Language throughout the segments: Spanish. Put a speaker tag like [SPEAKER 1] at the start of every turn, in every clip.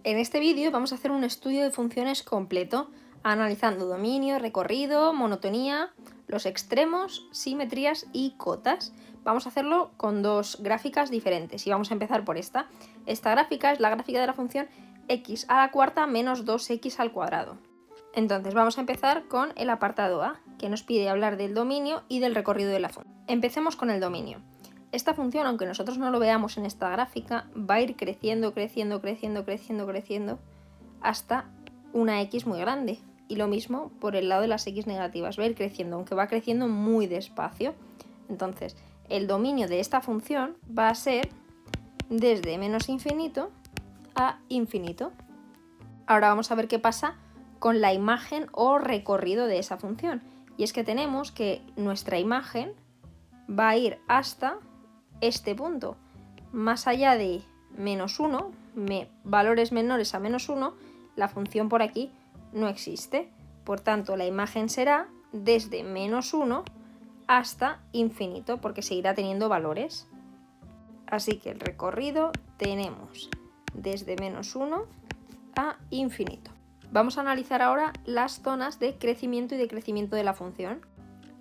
[SPEAKER 1] En este vídeo vamos a hacer un estudio de funciones completo, analizando dominio, recorrido, monotonía, los extremos, simetrías y cotas. Vamos a hacerlo con dos gráficas diferentes y vamos a empezar por esta. Esta gráfica es la gráfica de la función x a la cuarta menos 2x al cuadrado. Entonces vamos a empezar con el apartado A, que nos pide hablar del dominio y del recorrido de la función. Empecemos con el dominio. Esta función, aunque nosotros no lo veamos en esta gráfica, va a ir creciendo hasta una x muy grande. Y lo mismo por el lado de las x negativas, va a ir creciendo, aunque va creciendo muy despacio. Entonces, el dominio de esta función va a ser desde menos infinito a infinito. Ahora vamos a ver qué pasa con la imagen o recorrido de esa función. Y es que tenemos que nuestra imagen va a ir hasta este punto. Más allá de menos 1, valores menores a menos 1, la función por aquí no existe. Por tanto, la imagen será desde menos 1 hasta infinito, porque seguirá teniendo valores. Así que el recorrido tenemos desde menos 1 a infinito. Vamos a analizar ahora las zonas de crecimiento y decrecimiento de la función.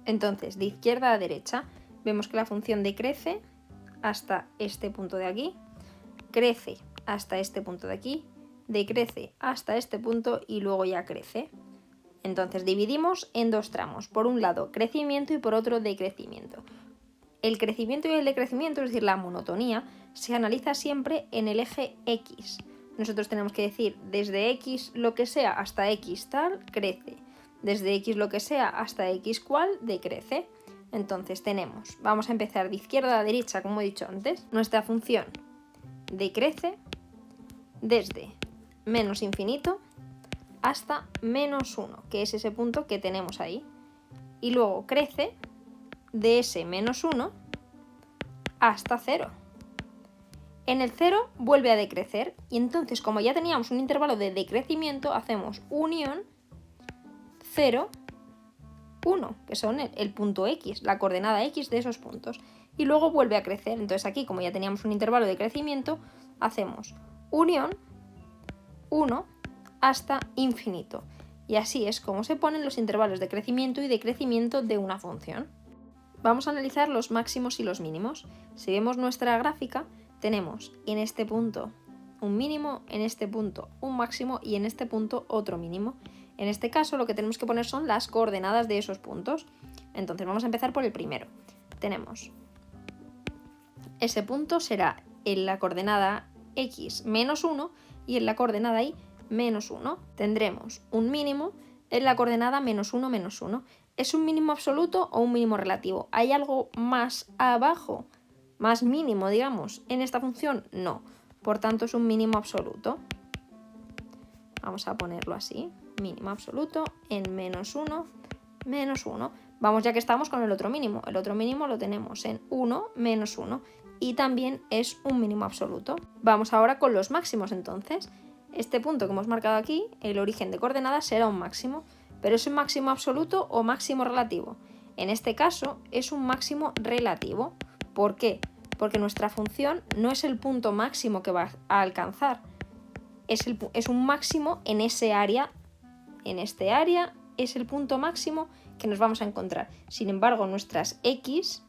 [SPEAKER 1] Entonces, de izquierda a derecha, vemos que la función decrece hasta este punto de aquí, crece hasta este punto de aquí, decrece hasta este punto y luego ya crece. Entonces dividimos en dos tramos, por un lado crecimiento y por otro decrecimiento. El crecimiento y el decrecimiento, es decir, la monotonía, se analiza siempre en el eje X. Nosotros tenemos que decir desde X lo que sea hasta X tal, crece. Desde X lo que sea hasta X cual, decrece. Entonces vamos a empezar de izquierda a derecha, como he dicho antes. Nuestra función decrece desde menos infinito hasta menos 1, que es ese punto que tenemos ahí. Y luego crece de ese menos 1 hasta 0. En el 0 vuelve a decrecer y entonces, como ya teníamos un intervalo de decrecimiento, hacemos unión 0, 1, que son el punto X, la coordenada X de esos puntos. Y luego vuelve a crecer. Entonces aquí, como ya teníamos un intervalo de crecimiento, hacemos unión 1 hasta infinito. Y así es como se ponen los intervalos de crecimiento y decrecimiento de una función. Vamos a analizar los máximos y los mínimos. Si vemos nuestra gráfica, tenemos en este punto un mínimo, en este punto un máximo y en este punto otro mínimo. En este caso lo que tenemos que poner son las coordenadas de esos puntos. Entonces vamos a empezar por el primero. Tenemos ese punto será en la coordenada x menos 1 y en la coordenada y menos 1. Tendremos un mínimo en la coordenada menos 1, menos 1. ¿Es un mínimo absoluto o un mínimo relativo? ¿Hay algo más abajo, más mínimo, digamos, en esta función? No. Por tanto, es un mínimo absoluto. Vamos a ponerlo así. Mínimo absoluto en menos 1, menos 1. Vamos, ya que estamos con el otro mínimo. El otro mínimo lo tenemos en 1, menos 1. Y también es un mínimo absoluto. Vamos ahora con los máximos, entonces. Este punto que hemos marcado aquí, el origen de coordenadas, será un máximo. ¿Pero es un máximo absoluto o máximo relativo? En este caso es un máximo relativo. ¿Por qué? Porque nuestra función no es el punto máximo que va a alcanzar. Es un máximo en ese área. En este área es el punto máximo que nos vamos a encontrar. Sin embargo, nuestras x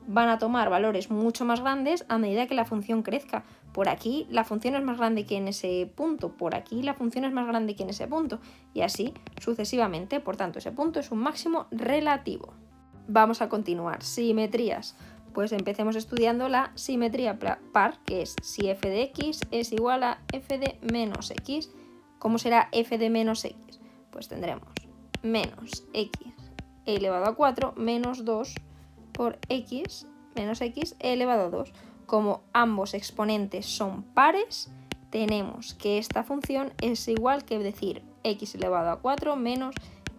[SPEAKER 1] van a tomar valores mucho más grandes a medida que la función crezca. Por aquí la función es más grande que en ese punto, por aquí la función es más grande que en ese punto, y así sucesivamente. Por tanto, ese punto es un máximo relativo. Vamos a continuar. Simetrías. Pues empecemos estudiando la simetría par, que es si f de x es igual a f de menos x. ¿Cómo será f de menos x? Pues tendremos menos x elevado a 4 menos 2 por x menos x elevado a 2. Como ambos exponentes son pares, tenemos que esta función es igual que decir x elevado a 4 menos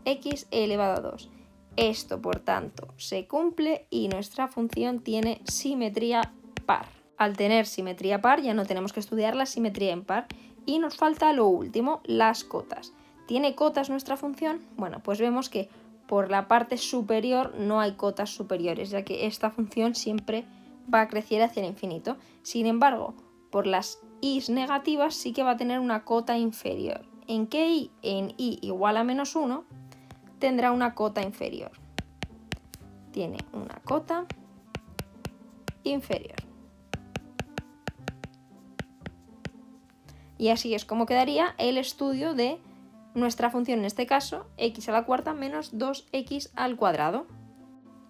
[SPEAKER 1] x elevado a 2. Esto, por tanto, se cumple y nuestra función tiene simetría par. Al tener simetría par ya no tenemos que estudiar la simetría impar y nos falta lo último, las cotas. ¿Tiene cotas nuestra función? Bueno, pues vemos que por la parte superior no hay cotas superiores, ya que esta función siempre va a crecer hacia el infinito. Sin embargo, por las i's negativas sí que va a tener una cota inferior. ¿En qué i? En i igual a menos 1 tendrá una cota inferior. Tiene una cota inferior. Y así es como quedaría el estudio de nuestra función, en este caso, x a la cuarta menos 2x al cuadrado.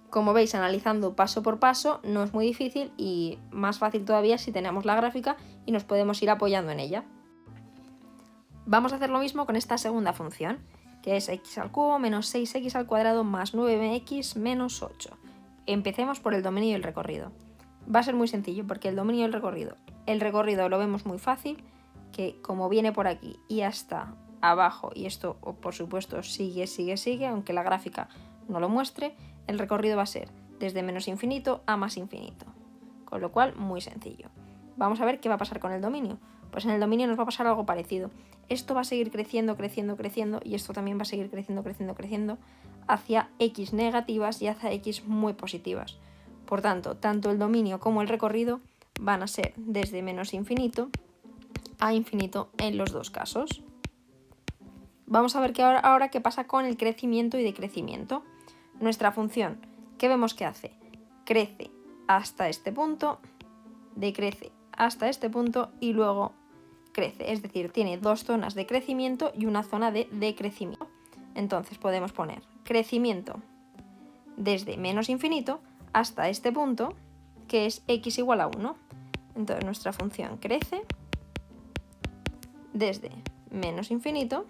[SPEAKER 1] Como veis, analizando paso por paso no es muy difícil y más fácil todavía si tenemos la gráfica y nos podemos ir apoyando en ella. Vamos a hacer lo mismo con esta segunda función, que es x al cubo menos 6x al cuadrado más 9x menos 8. Empecemos por el dominio y el recorrido. Va a ser muy sencillo porque el dominio y el recorrido lo vemos muy fácil, que como viene por aquí y hasta abajo, y esto por supuesto sigue, aunque la gráfica no lo muestre, el recorrido va a ser desde menos infinito a más infinito, con lo cual muy sencillo. Vamos a ver qué va a pasar con el dominio. Pues en el dominio nos va a pasar algo parecido. Esto va a seguir creciendo y esto también va a seguir creciendo hacia x negativas y hacia x muy positivas. Por tanto, tanto el dominio como el recorrido van a ser desde menos infinito a infinito en los dos casos. Vamos a ver ahora qué pasa con el crecimiento y decrecimiento. Nuestra función, ¿qué vemos que hace? Crece hasta este punto, decrece hasta este punto y luego crece. Es decir, tiene dos zonas de crecimiento y una zona de decrecimiento. Entonces podemos poner crecimiento desde menos infinito hasta este punto, que es x igual a 1. Entonces nuestra función crece desde menos infinito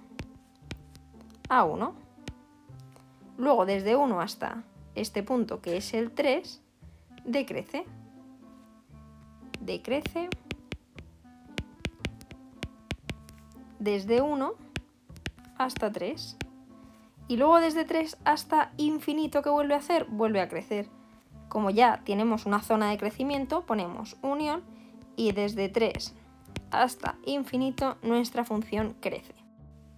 [SPEAKER 1] a 1. Luego desde 1 hasta este punto, que es el 3, decrece desde 1 hasta 3. Y luego desde 3 hasta infinito, ¿qué vuelve a hacer? Vuelve a crecer. Como ya tenemos una zona de crecimiento, ponemos unión y desde 3 hasta infinito nuestra función crece.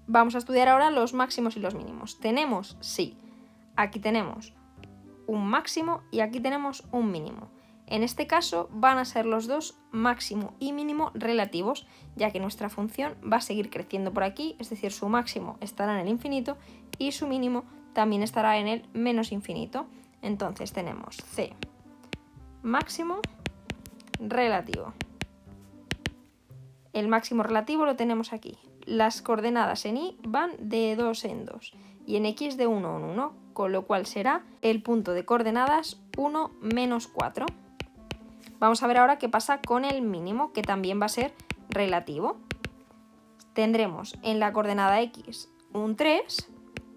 [SPEAKER 1] Vamos a estudiar ahora los máximos y los mínimos. Tenemos, sí, aquí tenemos un máximo y aquí tenemos un mínimo. En este caso van a ser los dos máximo y mínimo relativos, ya que nuestra función va a seguir creciendo por aquí, es decir, su máximo estará en el infinito y su mínimo también estará en el menos infinito. Entonces tenemos c máximo relativo. El máximo relativo lo tenemos aquí. Las coordenadas en y van de 2 en 2 y en x de 1 en 1, con lo cual será el punto de coordenadas 1 menos 4. Vamos a ver ahora qué pasa con el mínimo, que también va a ser relativo. Tendremos en la coordenada x un 3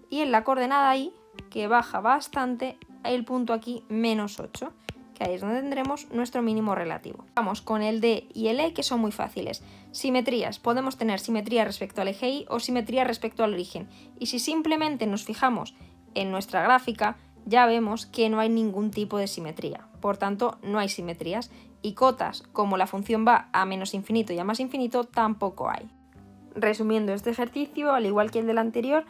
[SPEAKER 1] y en la coordenada y, que baja bastante, el punto aquí menos 8, que ahí es donde tendremos nuestro mínimo relativo. Vamos con el d y el e, que son muy fáciles. Simetrías. Podemos tener simetría respecto al eje y o simetría respecto al origen. Y si simplemente nos fijamos en nuestra gráfica, ya vemos que no hay ningún tipo de simetría. Por tanto, no hay simetrías. Y cotas, como la función va a menos infinito y a más infinito, tampoco hay. Resumiendo este ejercicio, al igual que el del anterior,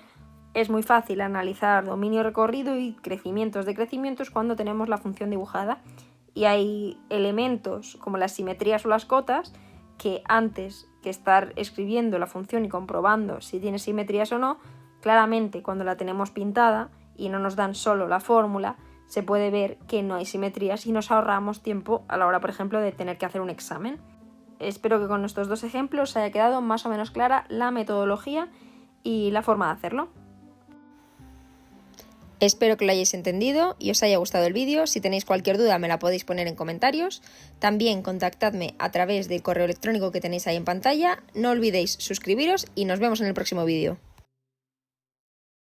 [SPEAKER 1] es muy fácil analizar dominio, recorrido y crecimientos, decrecimientos cuando tenemos la función dibujada. Y hay elementos como las simetrías o las cotas que antes que estar escribiendo la función y comprobando si tiene simetrías o no, claramente cuando la tenemos pintada y no nos dan solo la fórmula, se puede ver que no hay simetrías y nos ahorramos tiempo a la hora, por ejemplo, de tener que hacer un examen. Espero que con estos dos ejemplos haya quedado más o menos clara la metodología y la forma de hacerlo. Espero que lo hayáis entendido y os haya gustado el vídeo. Si tenéis cualquier duda me la podéis poner en comentarios. También contactadme a través del correo electrónico que tenéis ahí en pantalla. No olvidéis suscribiros y nos vemos en el próximo vídeo.